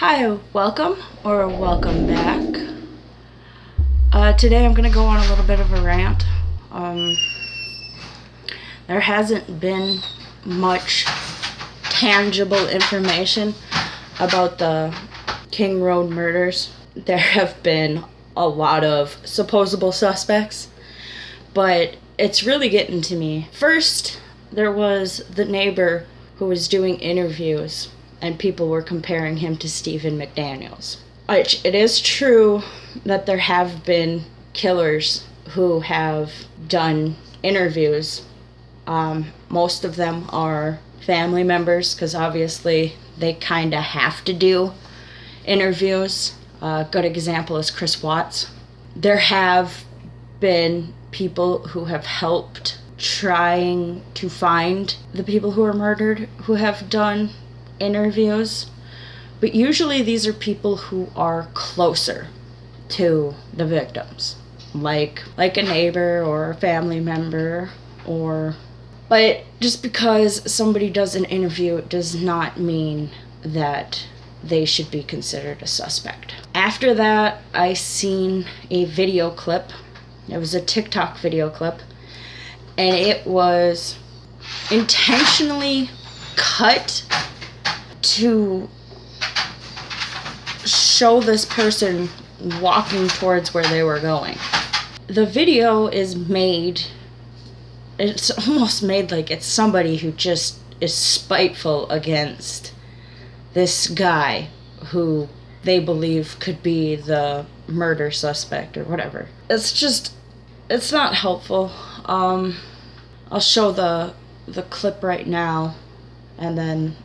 Hi, welcome or welcome back. Today I'm going to go on a little bit of a rant. There hasn't been much tangible information about the King Road murders. There have been a lot of supposable suspects, but it's really getting to me. First, there was the neighbor who was doing interviews, and people were comparing him to Stephen McDaniels. It is true that there have been killers who have done interviews. Most of them are family members, because obviously they kind of have to do interviews. A good example is Chris Watts. There have been people who have helped trying to find the people who were murdered who have done interviews, but usually these are people who are closer to the victims, like a neighbor or a family member. But just because somebody does an interview does not mean that they should be considered a suspect. After that, I seen a video clip. It was a TikTok video clip, and it was intentionally cut to show this person walking towards where they were going. The video is made, it's almost made like it's somebody who just is spiteful against this guy who they believe could be the murder suspect or whatever. It's not helpful. I'll show the clip right now, and then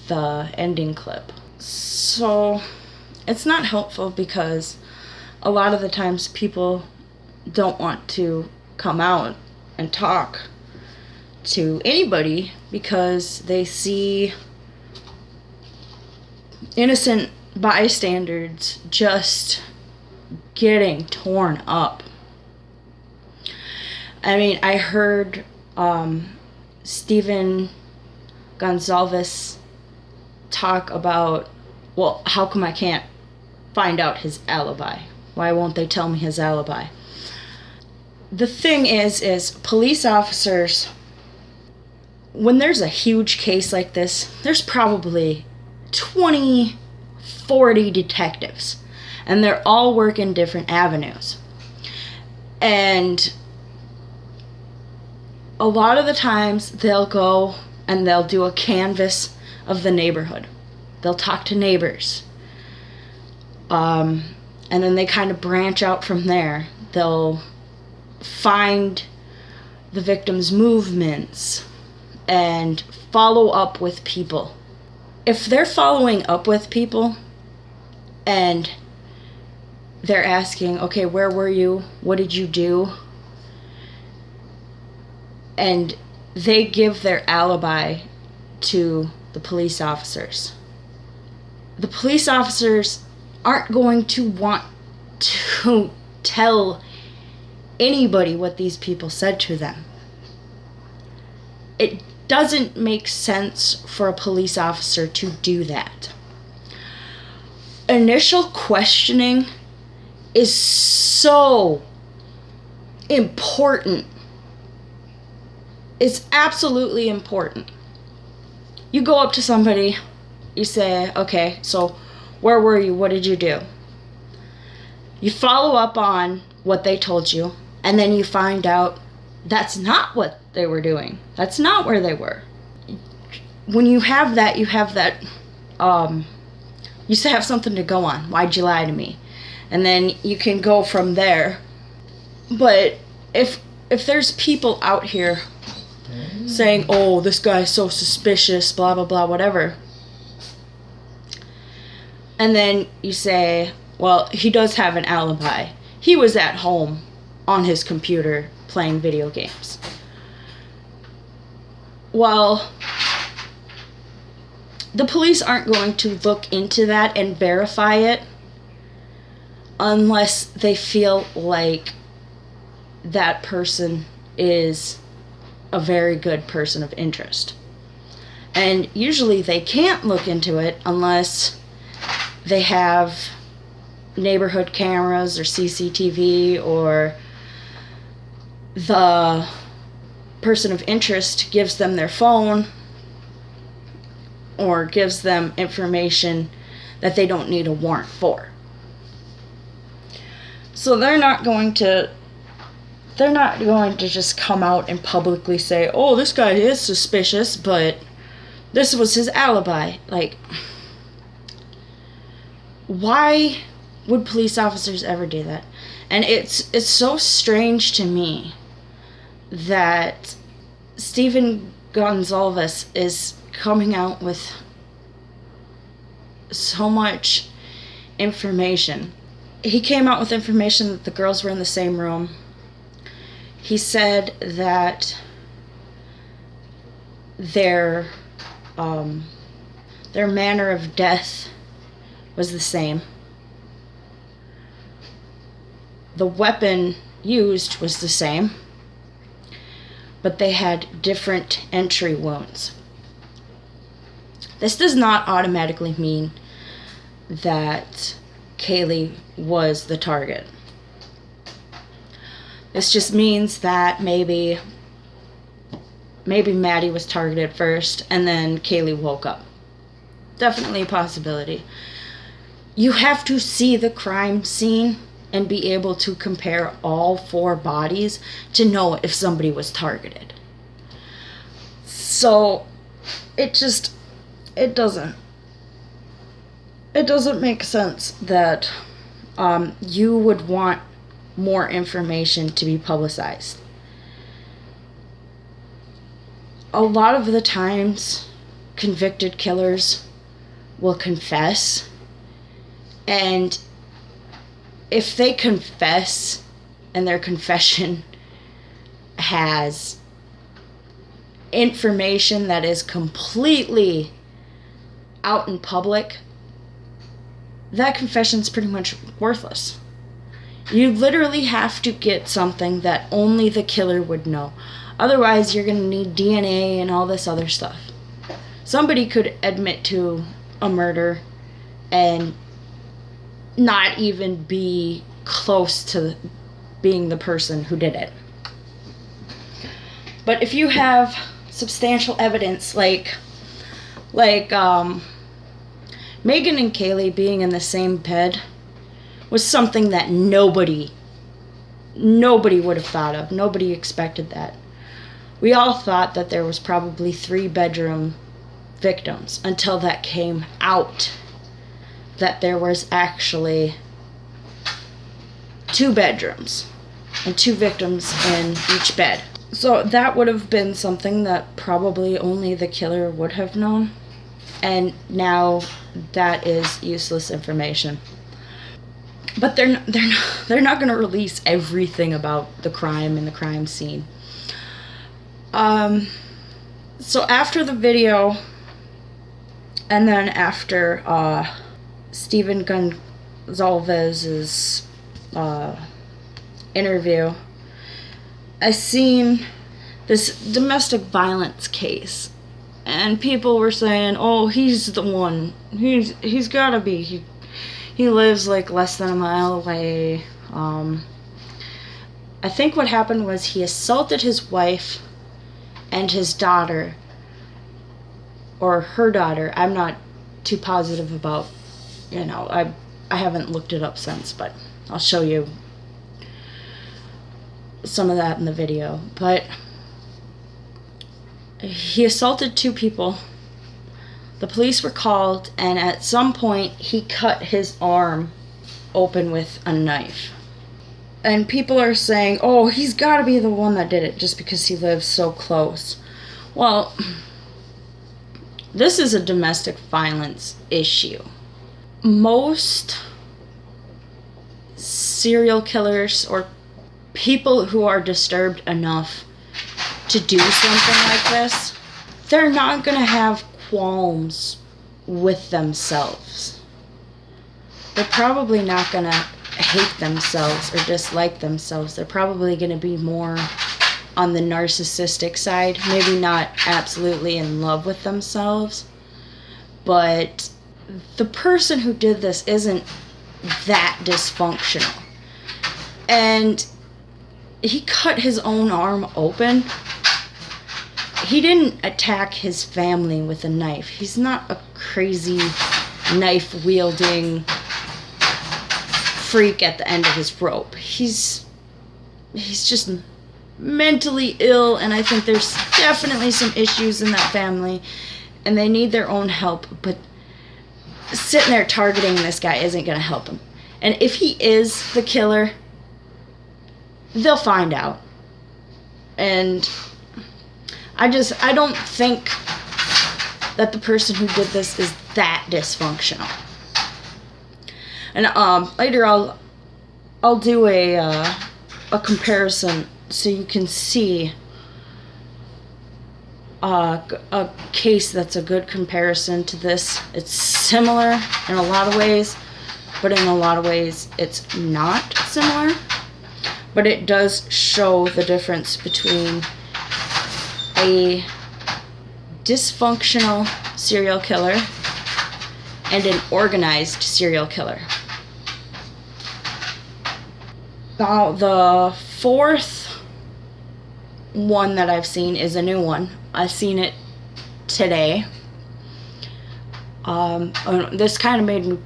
the ending clip. So it's not helpful because a lot of the times people don't want to come out and talk to anybody because they see innocent bystanders just getting torn up. I mean, I heard Stephen Gonsalves talk about, well, how come I can't find out his alibi? Why won't they tell me his alibi? The thing is police officers, when there's a huge case like this, there's probably 20, 40 detectives, and they're all working different avenues. And a lot of the times they'll go and they'll do a canvass of the neighborhood. They'll talk to neighbors. And then they kind of branch out from there. They'll find the victim's movements and follow up with people. If they're following up with people and they're asking, okay, where were you? What did you do? And they give their alibi to the police officers. The police officers aren't going to want to tell anybody what these people said to them. It doesn't make sense for a police officer to do that. Initial questioning is so important. It's absolutely important. You go up to somebody, you say, okay, so where were you? What did you do? You follow up on what they told you, and then you find out that's not what they were doing. That's not where they were. When you have that, you have something to go on. Why'd you lie to me? And then you can go from there. But if there's people out here saying, oh, this guy's so suspicious, blah, blah, blah, whatever. And then you say, well, he does have an alibi. He was at home on his computer playing video games. Well, the police aren't going to look into that and verify it unless they feel like that person is a very good person of interest. And usually they can't look into it unless they have neighborhood cameras or CCTV, or the person of interest gives them their phone or gives them information that they don't need a warrant for. So they're not going to just come out and publicly say, oh, this guy is suspicious, but this was his alibi. Like, why would police officers ever do that? And it's so strange to me that Stephen Gonsalves is coming out with so much information. He came out with information that the girls were in the same room. He said that their manner of death was the same. The weapon used was the same, but they had different entry wounds. This does not automatically mean that Kaylee was the target. This just means that maybe Maddie was targeted first and then Kaylee woke up. Definitely a possibility. You have to see the crime scene and be able to compare all 4 bodies to know if somebody was targeted. So it doesn't make sense that you would want more information to be publicized. A lot of the times, convicted killers will confess, and if they confess and their confession has information that is completely out in public, that confession's pretty much worthless. You literally have to get something that only the killer would know. Otherwise, you're going to need DNA and all this other stuff. Somebody could admit to a murder and not even be close to being the person who did it. But if you have substantial evidence like Megan and Kaylee being in the same bed was something that nobody would have thought of. Nobody expected that. We all thought that there was probably 3-bedroom victims until that came out, that there was actually 2 bedrooms and 2 victims in each bed. So that would have been something that probably only the killer would have known. And now that is useless information. But they're not going to release everything about the crime and the crime scene. So after the video, and then after Stephen Gonsalves' interview, I seen this domestic violence case, and people were saying, "Oh, he's the one. He's gotta be. He lives like less than a mile away." I think what happened was he assaulted his wife and his daughter, or her daughter. I'm not too positive about, I haven't looked it up since, but I'll show you some of that in the video. But he assaulted 2 people. The police were called, and at some point he cut his arm open with a knife. And people are saying, "Oh, he's got to be the one that did it just because he lives so close." Well, this is a domestic violence issue. Most serial killers or people who are disturbed enough to do something like this, they're not going to have qualms with themselves. They're probably not going to hate themselves or dislike themselves. They're probably going to be more on the narcissistic side. Maybe not absolutely in love with themselves, but the person who did this isn't that dysfunctional. And he cut his own arm open. He didn't attack his family with a knife. He's not a crazy knife-wielding freak at the end of his rope. He's just mentally ill, and I think there's definitely some issues in that family, and they need their own help, but sitting there targeting this guy isn't going to help him. And if he is the killer, they'll find out. And I don't think that the person who did this is that dysfunctional. And later I'll do a comparison so you can see a case that's a good comparison to this. It's similar in a lot of ways, but in a lot of ways it's not similar. But it does show the difference between a dysfunctional serial killer and an organized serial killer. Now, the fourth one that I've seen is a new one. I've seen it today. This kind of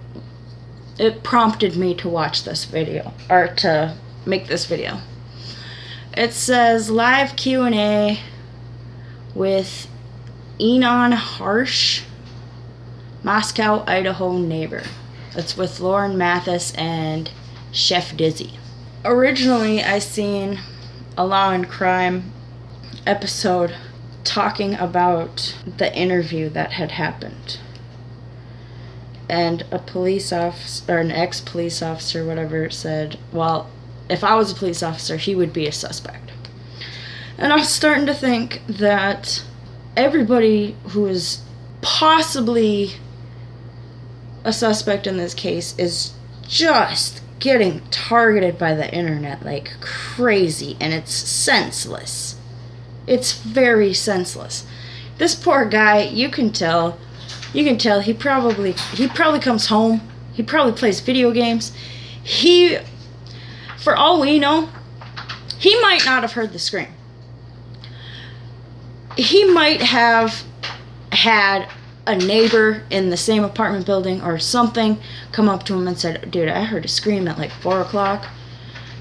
it prompted me to watch this video, or to make this video. It says live Q&A with Enon Harsh, Moscow, Idaho neighbor. It's with Lauren Mathis and Chef Dizzy. Originally, I seen a Law and Crime episode talking about the interview that had happened. And a police officer, or an ex-police officer, whatever, said, well, if I was a police officer, he would be a suspect. And I was starting to think that everybody who is possibly a suspect in this case is just getting targeted by the internet like crazy, and it's senseless. It's very senseless. This poor guy, you can tell he probably comes home, he probably plays video games. For all we know, he might not have heard the scream. He might have had a neighbor in the same apartment building or something come up to him and said, dude, I heard a scream at like 4 o'clock.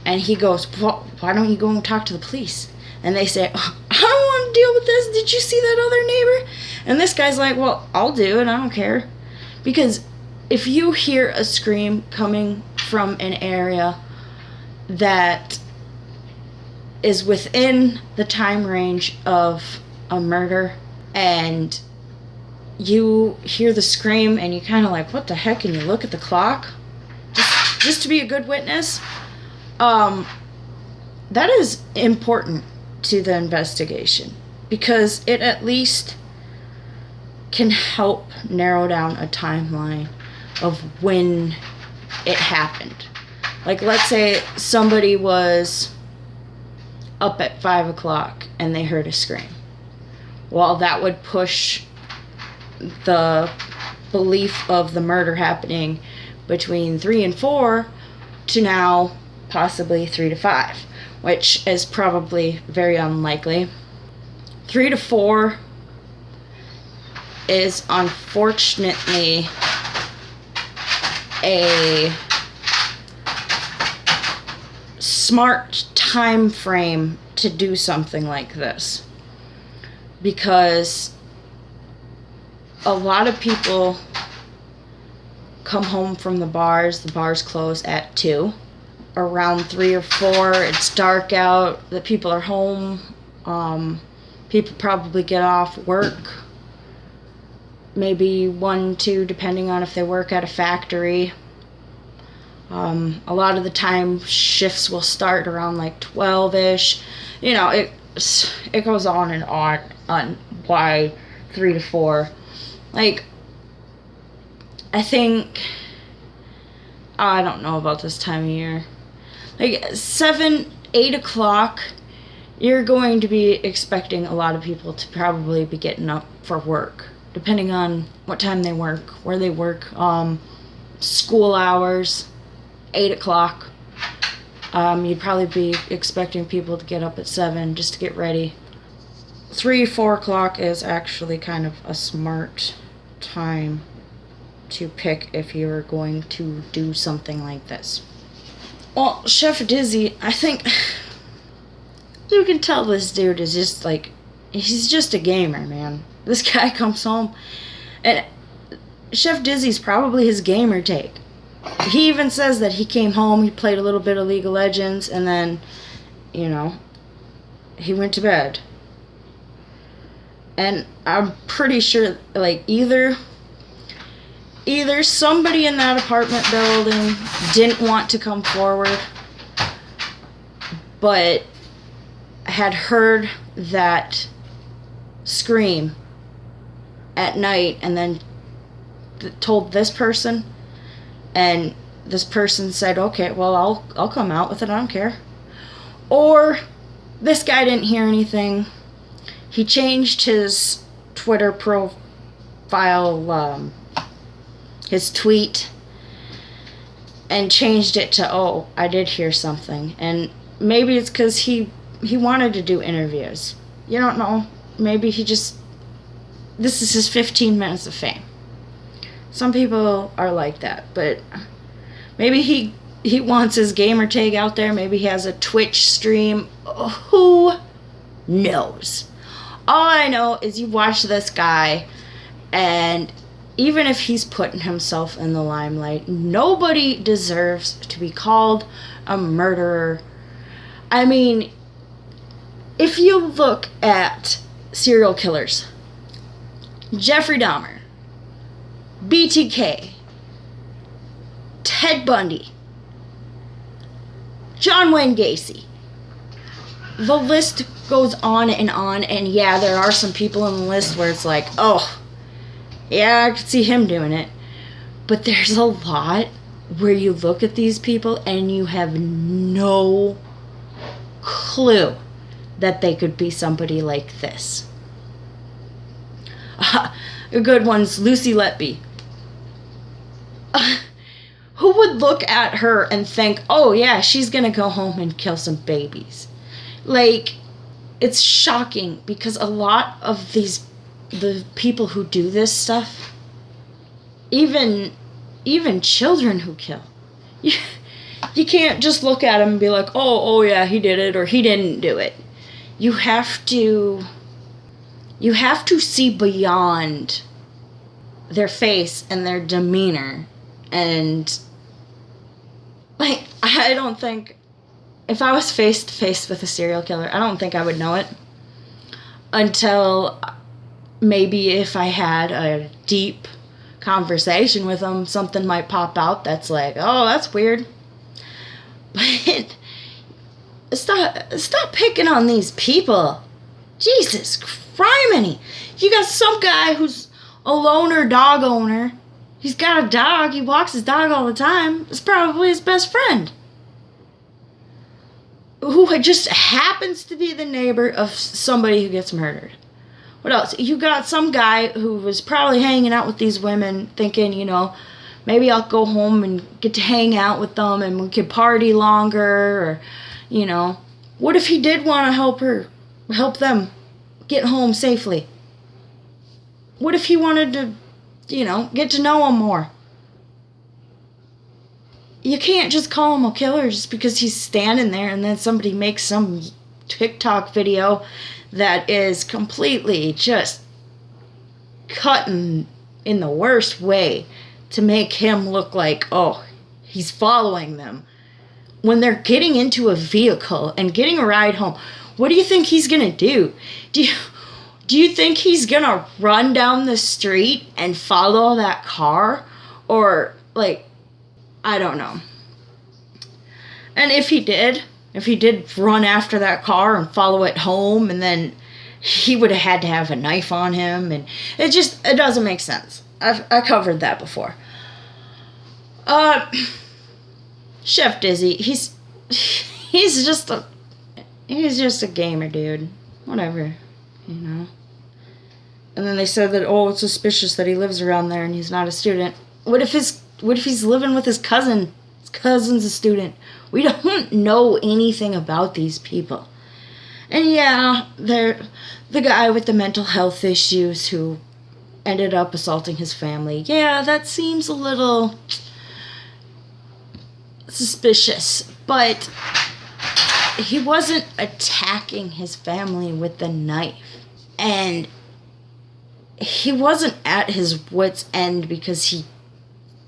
And he goes, well, why don't you go and talk to the police? And they say, oh, I don't want to deal with this. Did you see that other neighbor? And this guy's like, well, I'll do it. I don't care. Because if you hear a scream coming from an area that is within the time range of a murder, and you hear the scream and you kind of like, what the heck, and you look at the clock just to be a good witness, that is important to the investigation, because it at least can help narrow down a timeline of when it happened. Like, let's say somebody was up at 5 o'clock and they heard a scream. Well, that would push the belief of the murder happening between 3 and 4 to now possibly 3 to 5, which is probably very unlikely. 3 to 4 is unfortunately a smart time frame to do something like this, because a lot of people come home from the bars close at 2. Around 3 or 4, it's dark out, the people are home, people probably get off work, maybe 1, 2, depending on if they work at a factory. A lot of the time shifts will start around like 12-ish. You know, it goes on and on why 3 to 4. Like, I think, I don't know about this time of year. Like 7, 8 o'clock, you're going to be expecting a lot of people to probably be getting up for work depending on what time they work, where they work. School hours, 8 o'clock. You'd probably be expecting people to get up at 7 just to get ready. 3, 4 o'clock is actually kind of a smart time to pick if you're going to do something like this. Well, Chef Dizzy, I think you can tell this dude is just like, he's just a gamer, man. This guy comes home, and Chef Dizzy's probably his gamer take. He even says that he came home, he played a little bit of League of Legends, and then, you know, he went to bed. And I'm pretty sure, like, either somebody in that apartment building didn't want to come forward, but had heard that scream at night and then told this person, and this person said, okay, well, I'll come out with it, I don't care. Or this guy didn't hear anything. He changed his Twitter profile, his tweet, and changed it to, oh, I did hear something. And maybe it's because he wanted to do interviews. You don't know. Maybe this is his 15 minutes of fame. Some people are like that, but maybe he wants his gamer tag out there. Maybe he has a Twitch stream. Who knows? All I know is you watch this guy, and even if he's putting himself in the limelight, nobody deserves to be called a murderer. I mean, if you look at serial killers, Jeffrey Dahmer, BTK, Ted Bundy, John Wayne Gacy, the list goes on, and yeah, there are some people on the list where it's like, oh, yeah, I could see him doing it. But there's a lot where you look at these people and you have no clue that they could be somebody like this. A good one's Lucy Letby. Who would look at her and think, oh yeah, she's gonna go home and kill some babies? Like, it's shocking because a lot of the people who do this stuff, even children who kill, you can't just look at them and be like, oh yeah, he did it or he didn't do it. You have to see beyond their face and their demeanor. And like, I don't think, if I was face to face with a serial killer, I don't think I would know it until maybe if I had a deep conversation with them, something might pop out that's like, oh, that's weird. But stop picking on these people. Jesus criminy. You got some guy who's a loner dog owner. He's got a dog. He walks his dog all the time. It's probably his best friend, who just happens to be the neighbor of somebody who gets murdered. What else? You got some guy who was probably hanging out with these women thinking, you know, maybe I'll go home and get to hang out with them and we could party longer. Or, you know, what if he did want to help them get home safely? What if he wanted to, you know, get to know them more? You can't just call him a killer just because he's standing there and then somebody makes some TikTok video that is completely just cutting in the worst way to make him look like, oh, he's following them. When they're getting into a vehicle and getting a ride home, what do you think he's gonna do? Do you think he's gonna run down the street and follow that car? Or, like, I don't know. And if he did run after that car and follow it home, and then he would have had to have a knife on him, and it doesn't make sense. I covered that before. Chef Dizzy, he's just a gamer, dude. Whatever, you know. And then they said that, oh, it's suspicious that he lives around there and he's not a student. What if he's living with his cousin? His cousin's a student. We don't know anything about these people. And yeah, they're the guy with the mental health issues who ended up assaulting his family. Yeah, that seems a little suspicious. But he wasn't attacking his family with the knife. And he wasn't at his wit's end because he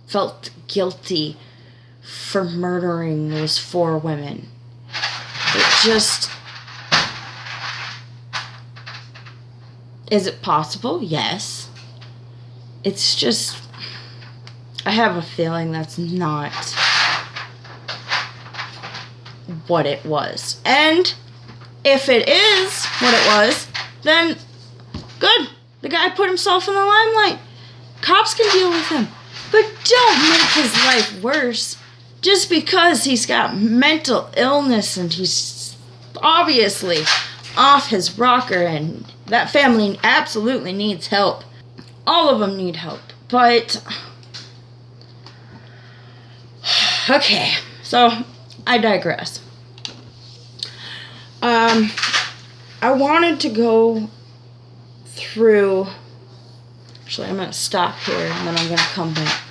felt guilty for murdering those 4 women. It just... Is it possible? Yes. It's just... I have a feeling that's not what it was. And if it is what it was, then good. The guy put himself in the limelight. Cops can deal with him. But don't make his life worse just because he's got mental illness and he's obviously off his rocker and that family absolutely needs help. All of them need help. But... okay, so I digress. I wanted to go through... Actually, I'm going to stop here and then I'm going to come back.